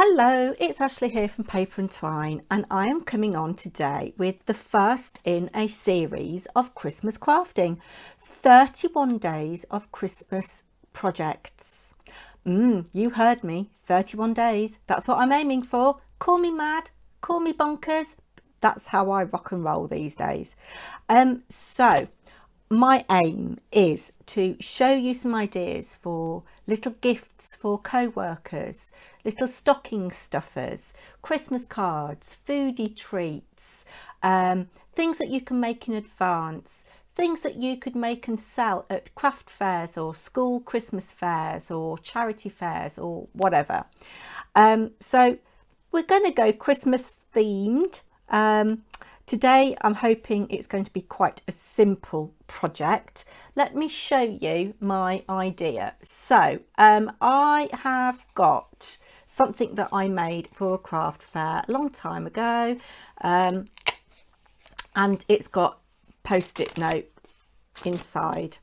Hello, it's Ashley here from Paper&Twine, and I am coming on today with the first in a series of Christmas crafting. 31 days of Christmas projects. You heard me, 31 days. That's what I'm aiming for. Call me mad, call me bonkers. That's how I rock and roll these days. So my aim is to show you some ideas for little gifts for co-workers, little stocking stuffers, Christmas cards, foodie treats, things that you can make in advance, things that you could make and sell at craft fairs or school Christmas fairs or charity fairs or whatever. So we're going to go Christmas themed. Today I'm hoping it's going to be quite a simple project. Let me show you my idea. So I have got something that I made for a craft fair a long time ago, and it's got post-it note inside.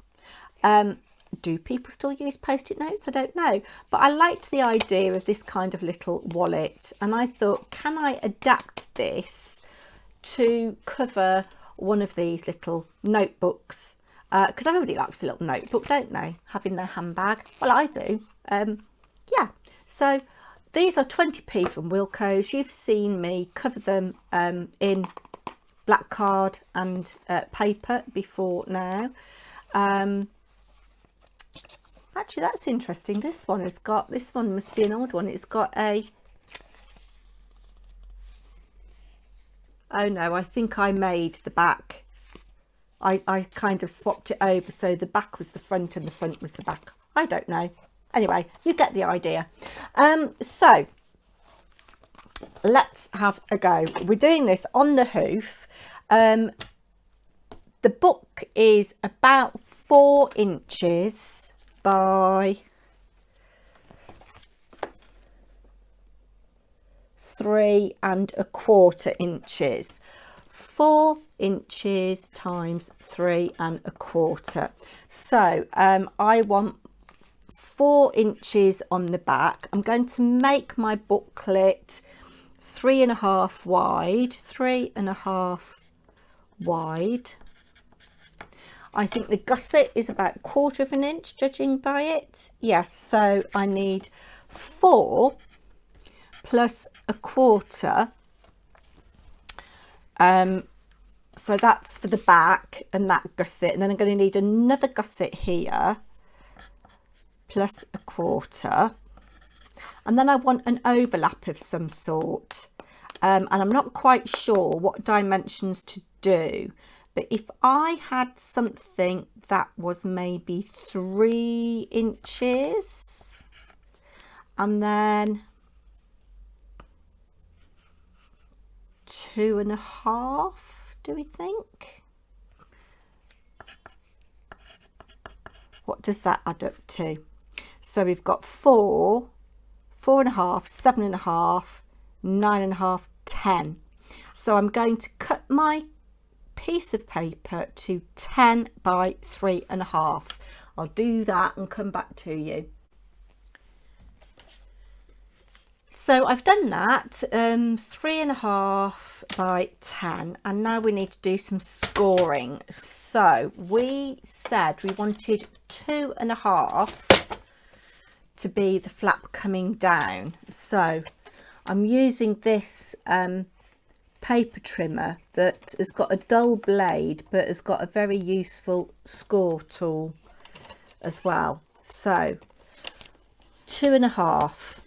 Do people still use post-it notes? I don't know, but I liked the idea of this kind of little wallet, and I thought, can I adapt this to cover one of these little notebooks, because everybody likes a little notebook, don't they, having their handbag? Well, I do. Yeah, so these are 20p from Wilko's. You've seen me cover them in black card and paper before now. Actually, that's interesting. This one must be an old one. It's got a, oh no, I think I made the back. I kind of swapped it over, so the back was the front and the front was the back. I don't know. Anyway, you get the idea. So let's have a go. We're doing this on the hoof. The book is about 4 inches by 3¼ inches. 4 inches times 3¼ so I want 4 inches on the back. I'm going to make my booklet 3½ wide, 3½ wide. I think the gusset is about 1/4 inch, judging by it. Yes, so I need 4 plus 1/4. So that's for the back and that gusset, and then I'm going to need another gusset here plus 1/4, and then I want an overlap of some sort, and I'm not quite sure what dimensions to do, but if I had something that was maybe 3 inches and then 2½, do we think? What does that add up to? So we've got 4, 4½, 7½, 9½, 10. So I'm going to cut my piece of paper to 10 by 3½. I'll do that and come back to you. So I've done that, 3½ by 10, and now we need to do some scoring. So we said we wanted 2½ to be the flap coming down. So I'm using this paper trimmer that has got a dull blade but has got a very useful score tool as well. So 2½.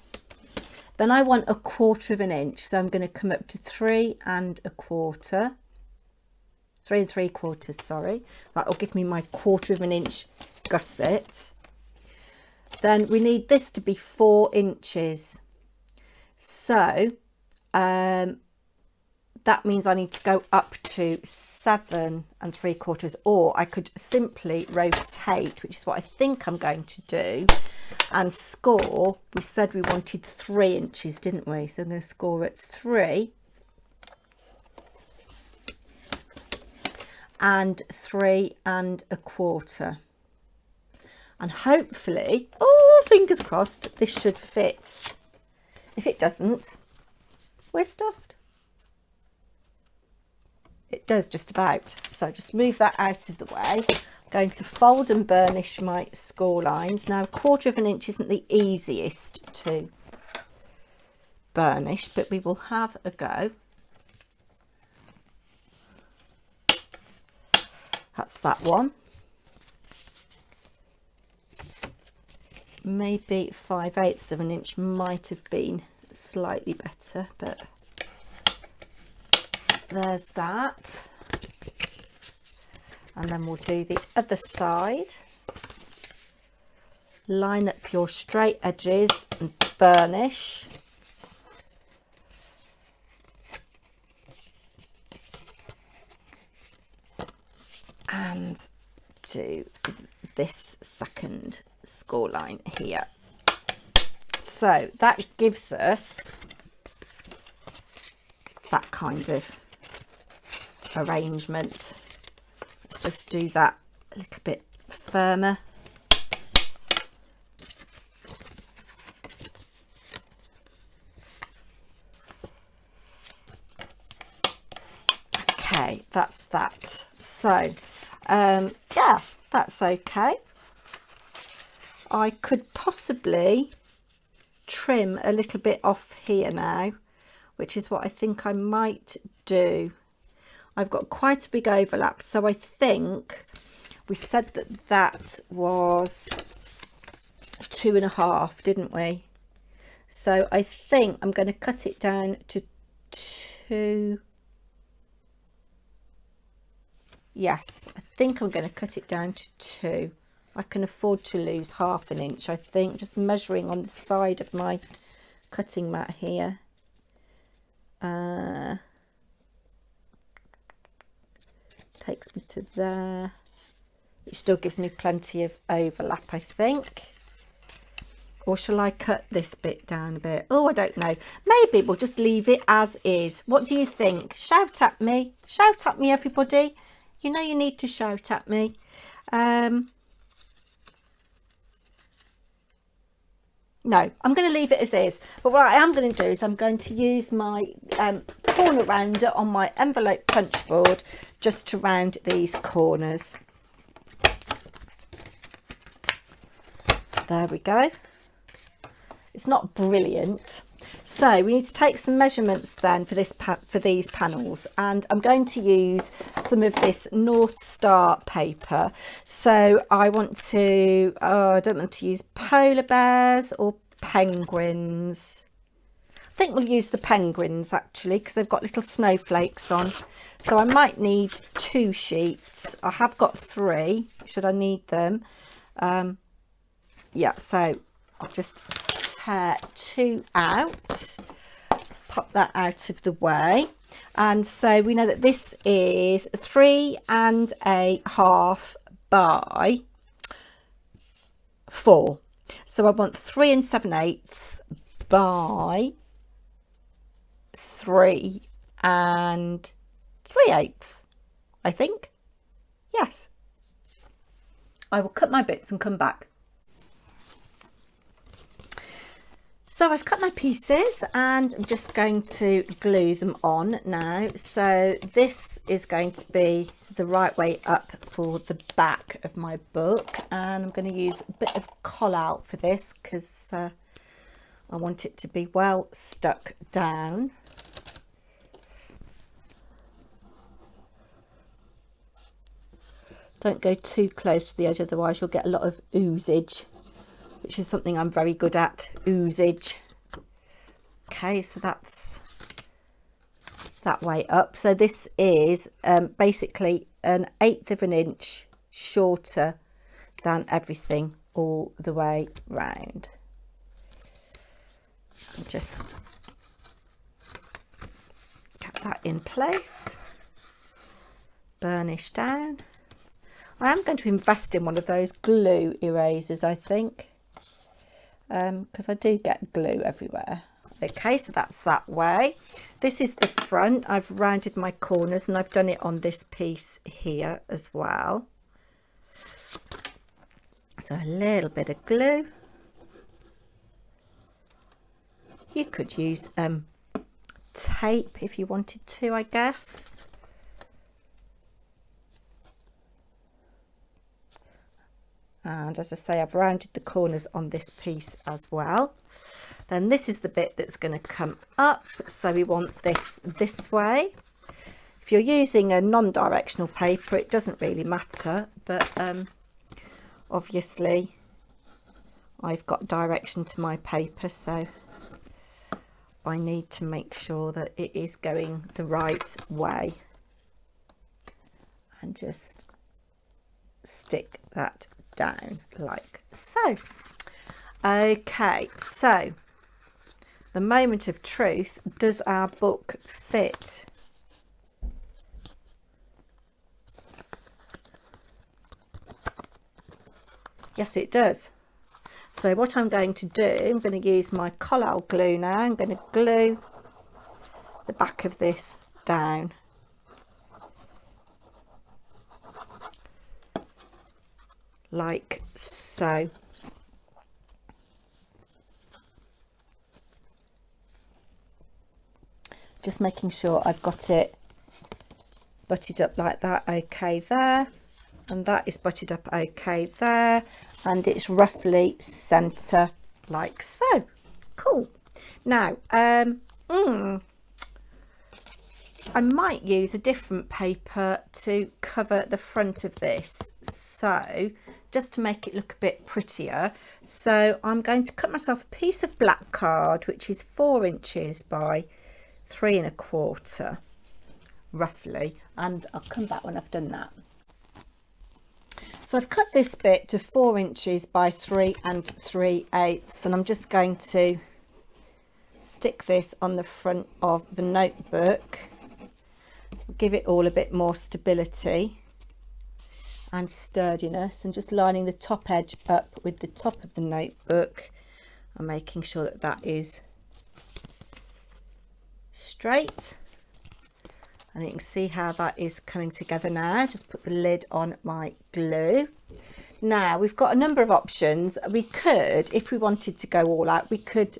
Then I want 1/4 inch, so I'm going to come up to 3¼ 3¾ sorry. That'll give me my 1/4 inch gusset. Then we need this to be 4 inches, so that means I need to go up to 7¾ or I could simply rotate, which is what I think I'm going to do, and score. We said we wanted 3 inches, didn't we? So I'm going to score at 3 and 3¼ and hopefully, oh, fingers crossed, this should fit If it doesn't, we're stuffed. It does just about. So just move that out of the way. I'm going to fold and burnish my score lines. Now, 1/4 of an inch isn't the easiest to burnish, but we will have a go. That's that one. Maybe 5/8 of an inch might have been slightly better, but there's that. And then we'll do the other side. Line up your straight edges and burnish. And do this second score line here. So that gives us that kind of arrangement. Let's just do that a little bit firmer. Okay, that's that. So yeah, that's okay. I could possibly trim a little bit off here now, which is what I think I might do. I've got quite a big overlap, so I think we said that that was 2.5, didn't we? So I think I'm going to cut it down to 2. Yes, I think I'm going to cut it down to 2. I can afford to lose 1/2 inch, I think, just measuring on the side of my cutting mat here. Takes me to there. It still gives me plenty of overlap, I think. Or shall I cut this bit down a bit? Oh, I don't know. Maybe we'll just leave it as is. What do you think? Shout at me. Shout at me, everybody. You know you need to shout at me. No, I'm going to leave it as is. But what I am going to do is I'm going to use my corner rounder on my envelope punch board just to round these corners. There we go. It's not brilliant. So we need to take some measurements then for this for these panels, and I'm going to use some of this North Star paper. So I want to, I don't want to use polar bears or penguins. I think we'll use the penguins actually, because they've got little snowflakes on. So I might need 2 sheets. I have got 3 should I need them. Yeah, so I'll just tear 2 out, pop that out of the way. And so we know that this is 3.5 by 4. So I want 3 7/8 by 3 3/8, I think. Yes. I will cut my bits and come back. So I've cut my pieces and I'm just going to glue them on now. So this is going to be the right way up for the back of my book, and I'm going to use a bit of collall for this because I want it to be well stuck down. Don't go too close to the edge, otherwise you'll get a lot of oozage, which is something I'm very good at, oozage. Okay, so that's that way up. So this is basically 1/8 of an inch shorter than everything all the way round. And just get that in place, burnish down. I am going to invest in one of those glue erasers, I think, because I do get glue everywhere. Okay, so that's that way. This is the front. I've rounded my corners and I've done it on this piece here as well. So a little bit of glue. You could use tape if you wanted to, I guess. And as I say, I've rounded the corners on this piece as well. Then this is the bit that's going to come up, so we want this way. If you're using a non-directional paper, it doesn't really matter, but obviously I've got direction to my paper, so I need to make sure that it is going the right way, and just stick that down like so. Okay, so the moment of truth, does our book fit? Yes, it does. So what I'm going to do, I'm going to use my collal glue now. I'm going to glue the back of this down. Like so. Just making sure I've got it butted up like that, okay there, and that is butted up okay there, and it's roughly centre like so. Cool. Now I might use a different paper to cover the front of this, so just to make it look a bit prettier. So I'm going to cut myself a piece of black card, which is 4 inches by 3 1/4 roughly, and I'll come back when I've done that. So I've cut this bit to 4 inches by 3 3/8, and I'm just going to stick this on the front of the notebook, give it all a bit more stability and sturdiness, and just lining the top edge up with the top of the notebook and making sure that that is straight. And you can see how that is coming together now. Just put the lid on my glue. Now we've got a number of options. We could, if we wanted to go all out, we could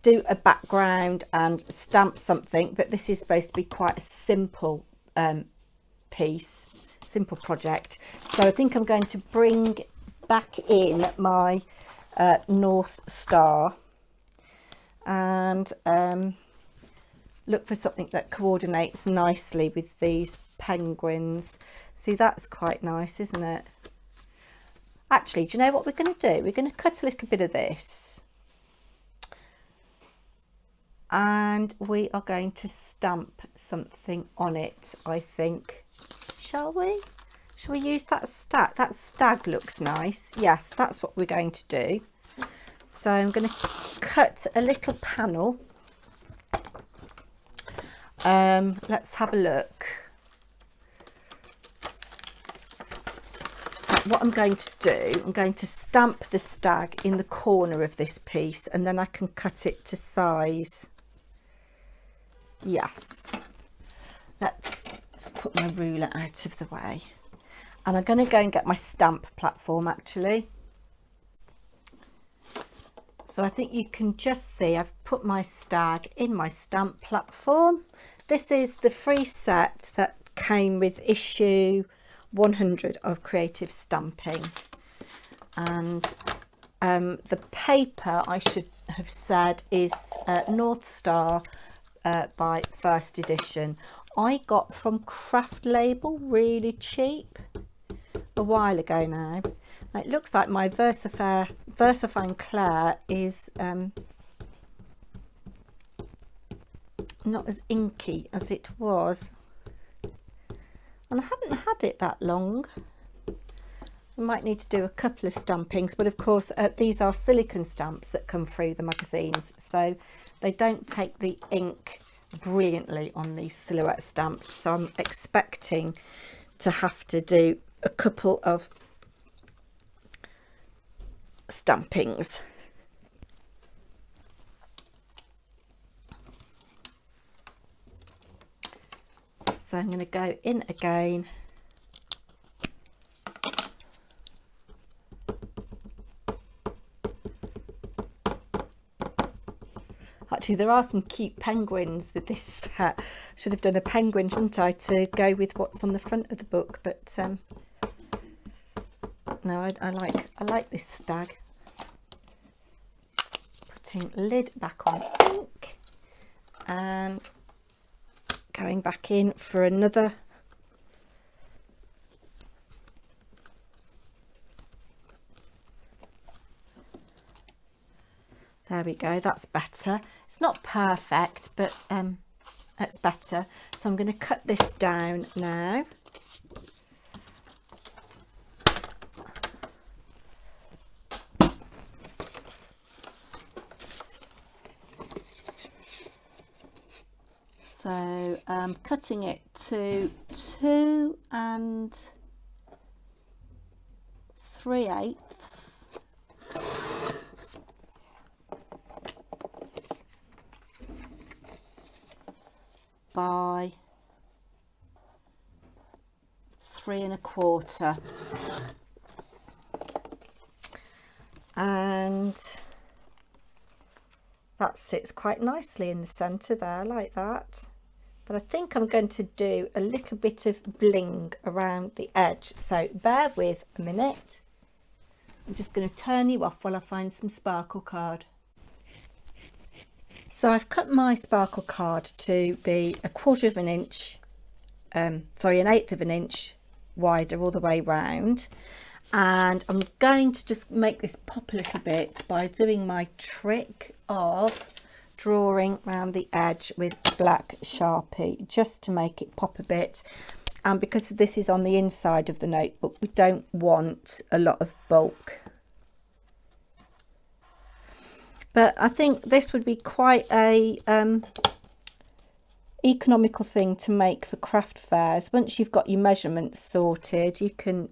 do a background and stamp something, but this is supposed to be quite a simple piece, simple project. So I think I'm going to bring back in my North Star and look for something that coordinates nicely with these penguins. See, that's quite nice, isn't it? Actually, do you know what we're going to do? We're going to cut a little bit of this, and we are going to stamp something on it, I think. Shall we? Shall we use that stag? That stag looks nice. Yes, that's what we're going to do. So I'm going to cut a little panel. Let's have a look. What I'm going to do, I'm going to stamp the stag in the corner of this piece, and then I can cut it to size. Yes. Let's put my ruler out of the way. And I'm going to go and get my stamp platform actually. So I think you can just see I've put my stag in my stamp platform. This is the free set that came with issue 100 of Creative Stamping. And the paper, I should have said, is North Star by first edition. I got from Craft Label really cheap a while ago now. It looks like my VersaFine Claire is not as inky as it was, and I haven't had it that long. I might need to do a couple of stampings, but of course these are silicone stamps that come through the magazines, so they don't take the ink brilliantly on these silhouette stamps, so I'm expecting to have to do a couple of stampings. So I'm going to go in again . Actually, there are some cute penguins with this set. Should have done a penguin, shouldn't I, to go with what's on the front of the book, but no, I like this stag. Putting lid back on ink and going back in for another. There we go, that's better. It's not perfect, but that's better. So I'm going to cut this down now. So I'm cutting it to 2 3/8 by 3 1/4, and that sits quite nicely in the centre there, like that. But I think I'm going to do a little bit of bling around the edge, so bear with a minute. I'm just going to turn you off while I find some sparkle card. So I've cut my sparkle card to be 1/4 of an inch, sorry, 1/8 of an inch wider all the way round, and I'm going to just make this pop a little bit by doing my trick of drawing around the edge with black Sharpie, just to make it pop a bit. And because this is on the inside of the notebook, we don't want a lot of bulk. But I think this would be quite a economical thing to make for craft fairs. Once you've got your measurements sorted, you can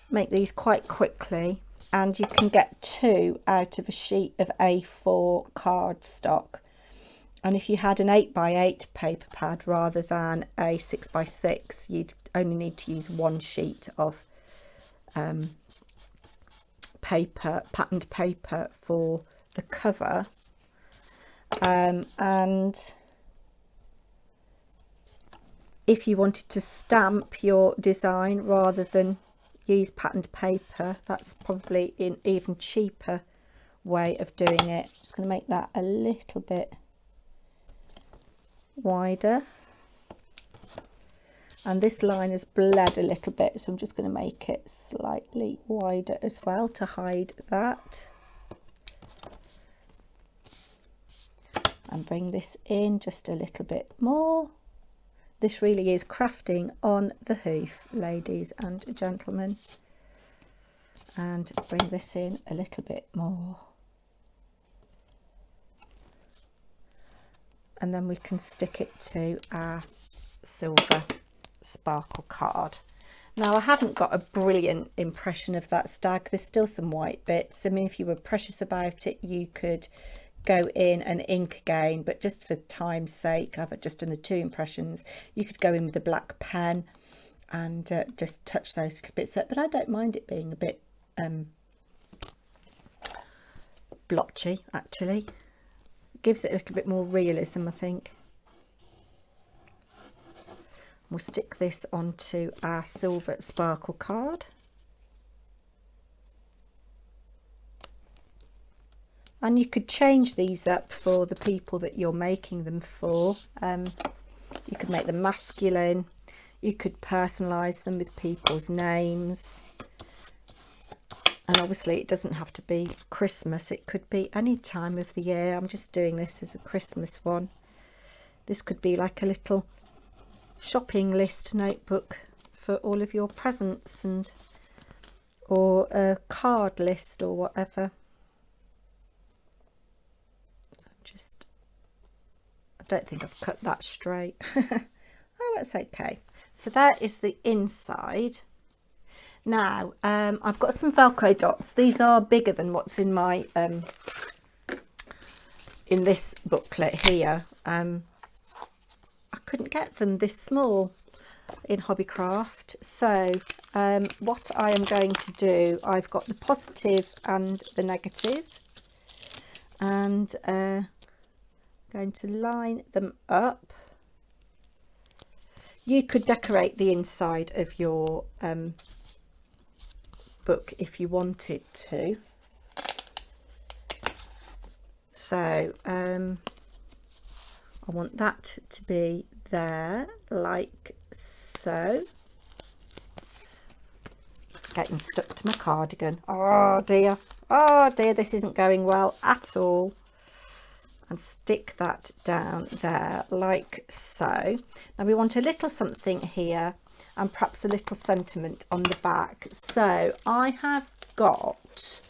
make these quite quickly, and you can get 2 out of a sheet of A4 cardstock. And if you had an 8x8 paper pad rather than a 6x6, you'd only need to use 1 sheet of paper, patterned paper, for the cover. And if you wanted to stamp your design rather than use patterned paper, that's probably an even cheaper way of doing it. Just going to make that a little bit wider, and this line has bled a little bit, so I'm just going to make it slightly wider as well to hide that, and bring this in just a little bit more. This really is crafting on the hoof, ladies and gentlemen, and bring this in a little bit more. And then we can stick it to our silver sparkle card. Now, I haven't got a brilliant impression of that stag. There's still some white bits. I mean, if you were precious about it, you could go in and ink again, but just for time's sake, I've just done the 2 impressions. You could go in with a black pen and just touch those little bits up, but I don't mind it being a bit blotchy, actually. Gives it a little bit more realism, I think. We'll stick this onto our silver sparkle card. And you could change these up for the people that you're making them for. You could make them masculine. You could personalise them with people's names. And obviously it doesn't have to be Christmas, it could be any time of the year. I'm just doing this as a Christmas one. This could be like a little shopping list notebook for all of your presents, and or a card list or whatever. So I don't think I've cut that straight. Oh, that's okay. So that is the inside. Now, I've got some Velcro dots. These are bigger than what's in my in this booklet here. I couldn't get them this small in Hobbycraft. So what I am going to do, I've got the positive and the negative, and going to line them up. You could decorate the inside of your book if you wanted to. So I want that to be there, like so. Getting stuck to my cardigan. Oh dear, this isn't going well at all. And stick that down there like so. Now we want a little something here and perhaps a little sentiment on the back. So I have got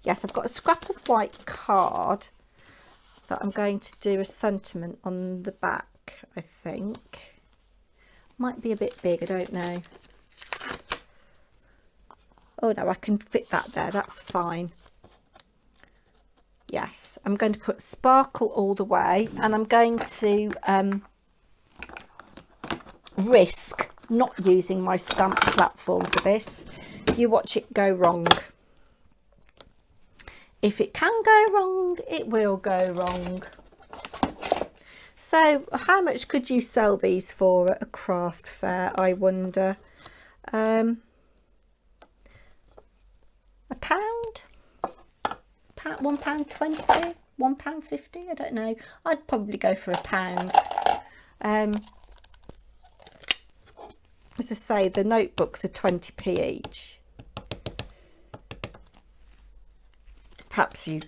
yes, I've got a scrap of white card that I'm going to do a sentiment on the back. I think might be a bit big, I don't know. Oh no, I can fit that there, that's fine. Yes, I'm going to put sparkle all the way, and I'm going to risk not using my stamp platform for this. You watch it go wrong. If it can go wrong, it will go wrong. So how much could you sell these for at a craft fair, I wonder? £1, £1.20, £1.50, I don't know. I'd probably go for £1. As I say, the notebooks are 20p each. Perhaps you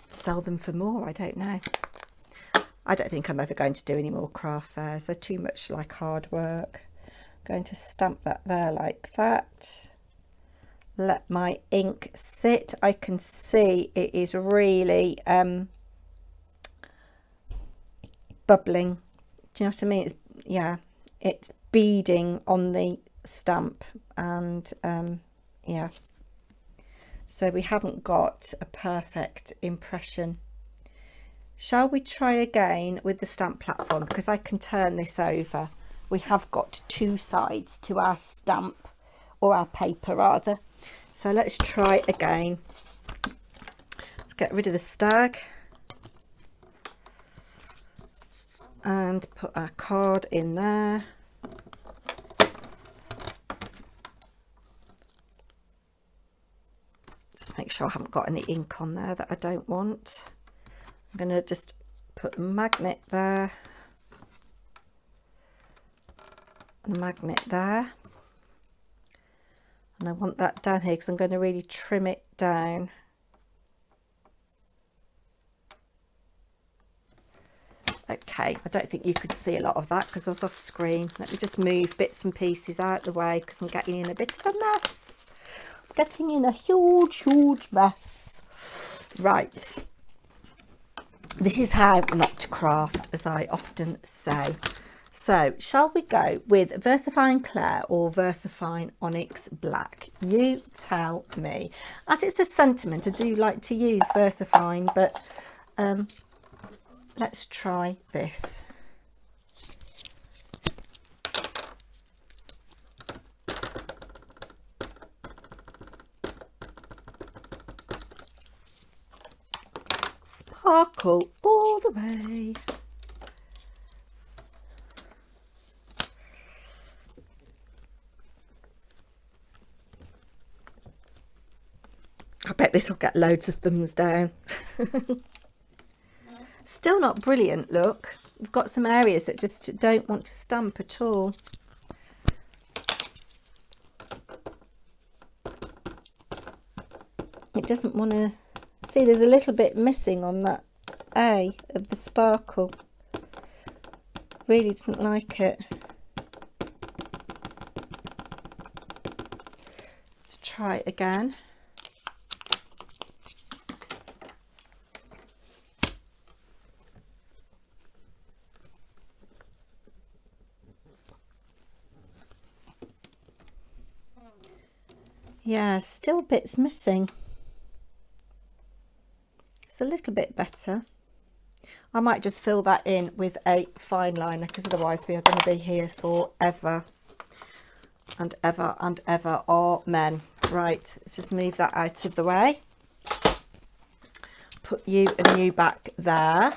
sell them for more, I don't know. I don't think I'm ever going to do any more craft fairs. They're too much like hard work. I'm going to stamp that there like that. Let my ink sit. I can see it is really bubbling. Do you know what I mean? It's, yeah, it's beading on the stamp, and yeah. So we haven't got a perfect impression. Shall we try again with the stamp platform? Because I can turn this over. We have got two sides to our stamp, or our paper rather. So let's try again. Let's get rid of the stag and put our card in there. Just make sure I haven't got any ink on there that I don't want. I'm going to just put a magnet there, a magnet there. And I want that down here because I'm going to really trim it down. Okay, I don't think you could see a lot of that because I was off screen. Let me just move bits and pieces out of the way because I'm getting in a bit of a mess. Getting in a huge mess. Right. This is how not to craft, as I often say. So, shall we go with VersaFine Clair or VersaFine Onyx Black? You tell me. As it's a sentiment, I do like to use VersaFine, but let's try this. Sparkle all the way. I bet this will get loads of thumbs down. Still not brilliant, look. We've got some areas that just don't want to stamp at all. It doesn't want to... See, there's a little bit missing on that A of the sparkle. Really doesn't like it. Let's try it again. Yeah, still bits missing. It's a little bit better. I might just fill that in with a fine liner because otherwise we are going to be here forever and ever and ever. Amen. Right, let's just move that out of the way. Put you and you back there.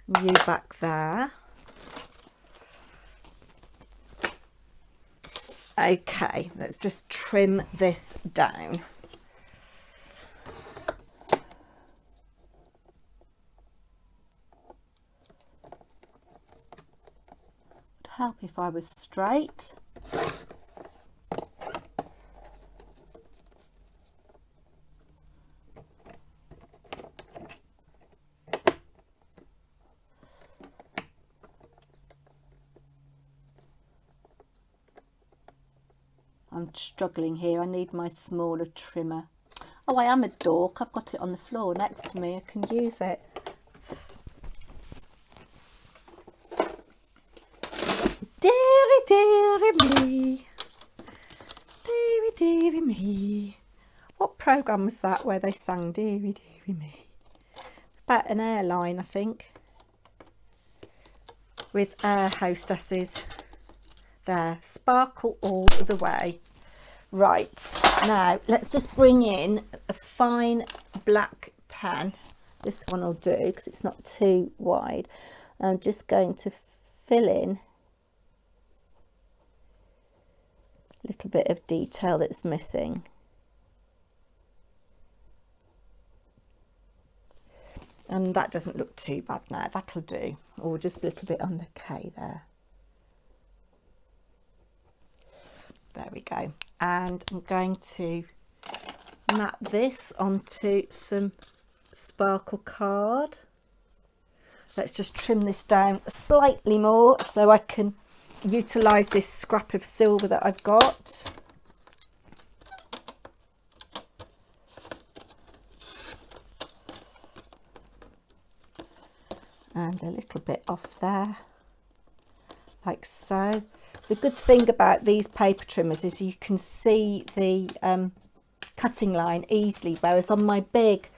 You back there. Okay, let's just trim this down. Would help if I was straight. I'm struggling here. I need my smaller trimmer. Oh, I am a dork. I've got it on the floor next to me. I can use it. Deary, deary me. Deary, deary me. What programme was that where they sang Deary, deary me? About an airline, I think. With air hostesses. There. Sparkle all the way. Right, now let's just bring in a fine black pen. This one will do because it's not too wide. I'm just going to fill in a little bit of detail that's missing. And that doesn't look too bad now. That'll do. Or just a little bit on the K there. There we go. And I'm going to map this onto some sparkle card. Let's just trim this down slightly more so I can utilise this scrap of silver that I've got. And a little bit off there, like so. The good thing about these paper trimmers is you can see the cutting line easily, whereas on my big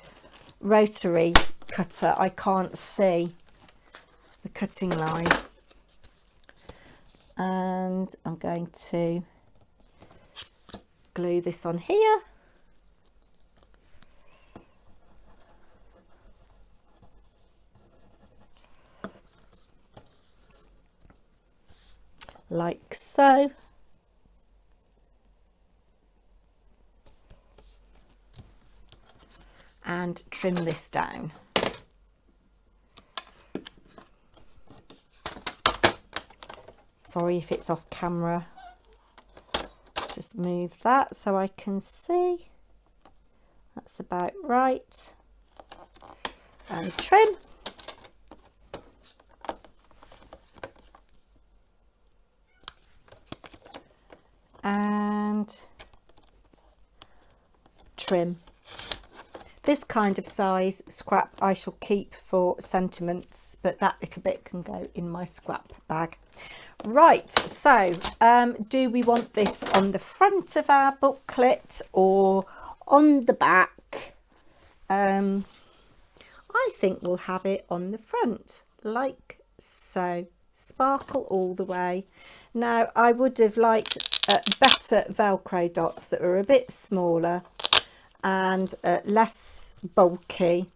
rotary cutter I can't see the cutting line. And I'm going to glue this on here. Like so. And trim this down. Sorry if it's off camera. Just move that so I can see. That's about right. And trim. And trim. This kind of size scrap I shall keep for sentiments, but that little bit can go in my scrap bag. Right, so do we want this on the front of our booklet or on the back? I think we'll have it on the front, like so. Sparkle all the way. Now I would have liked better Velcro dots that were a bit smaller and less bulky,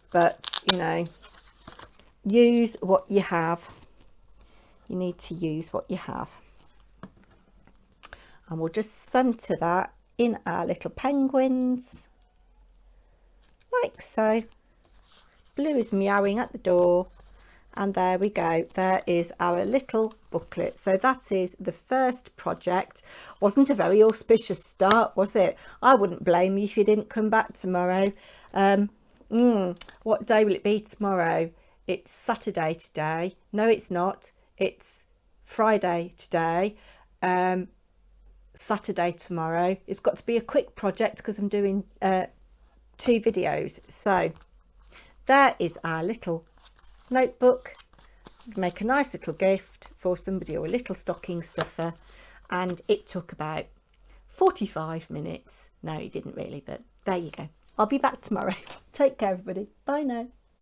but you know, use what you have. You need to use what you have. And we'll just centre that in our little penguins, like so. Blue is meowing at the door. And there we go, there is our little booklet. So that is the first project. Wasn't a very auspicious start, was it? I wouldn't blame you if you didn't come back tomorrow. What day will it be tomorrow? It's Saturday today. No, it's not. It's Friday today. Saturday tomorrow. It's got to be a quick project because I'm doing 2 videos. So there is our little notebook. Make a nice little gift for somebody or a little stocking stuffer, and it took about 45 minutes. No, it didn't really, but there you go. I'll be back tomorrow. Take care everybody. Bye now.